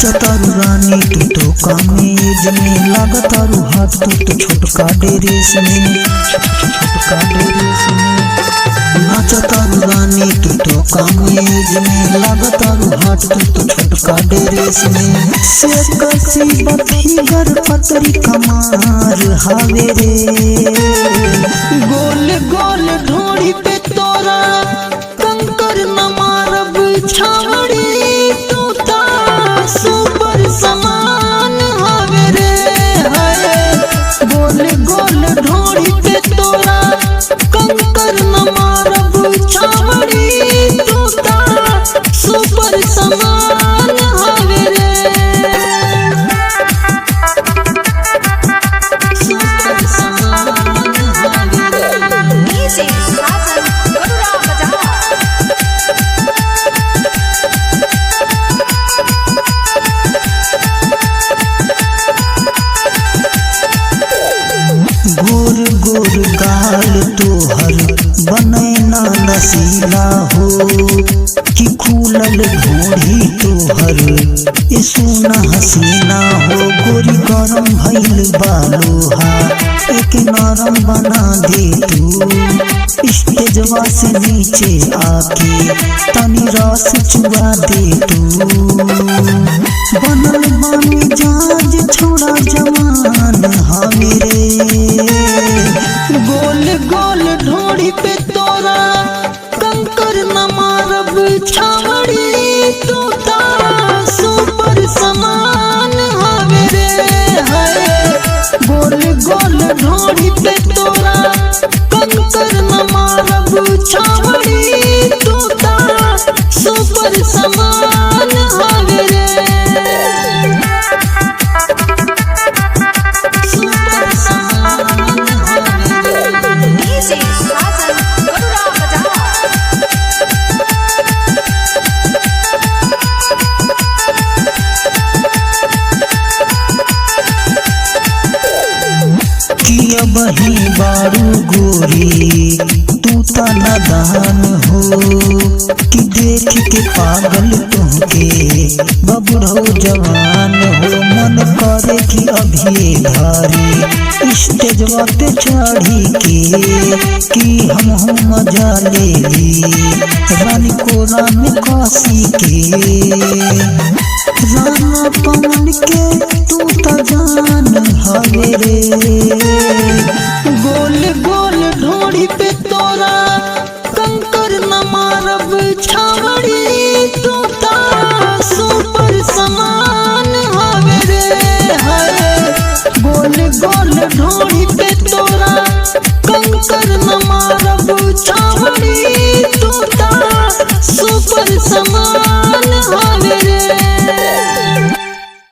नाचतारू रानी तू तो कामेज में, लागतारू हाथ तू तो छोटका ड्रेस में, छोटका ड्रेस में। नाचतारू रानी तू तो कामेज में, लागतारू हाथ तू तो छोटका ड्रेस में। से कसी बफिगर पतरी कमार हावे रे, गोल गोल ढोड़ी पे तोरा कंकर न मारब छावड़ी, तू ता सुपर समान हावे रे। हाय गोल गोल ढोड़ी पे तोरा कंकर न मारब छावड़ी, तू ता सुपर समान हावे रे। सुपर समान हावे रे। गोर गोर गाल तोहर बनैना नसीला हो, कि खुलल घोड़ी तोहर ए सोना हसीना हो। गोरी गरम भइल बालोहा एक नरम बना दे तू, स्टेजवा से नीचे आके तनी रस चुआ दे तू। बनल बानी जाज छोड़ा जवान हवे रे, गोल गोल ढोड़ी पे तोरा कंकर न मारब छावड़ी, तू ता सुपर समान हवे रे। हाय गोल गोल ढोड़ी पे तोरा कंकर न मारब छावड़ी, तू ता सुपर समान हवे रे। सुपर समान किया बही बारू गोरी तू ता नादान हो, कि देख के पागल तुमके बबुढ़ो जवान हो। मन करे कि अभी धारी स्टेजवा पे चढ़ी के, कि हम मजा ले ली रानी कोरा में काशी के। राना पवन के तू ता जान हवे रे, गोल गोल ढोड़ी पे तोरा कंकर न मारब छावड़ी, तू ता सुपर समान हवे रे। हाय गोल गोल ढोड़ी पे तोरा कंकर न मारब छावड़ी, तू ता सुपर समान।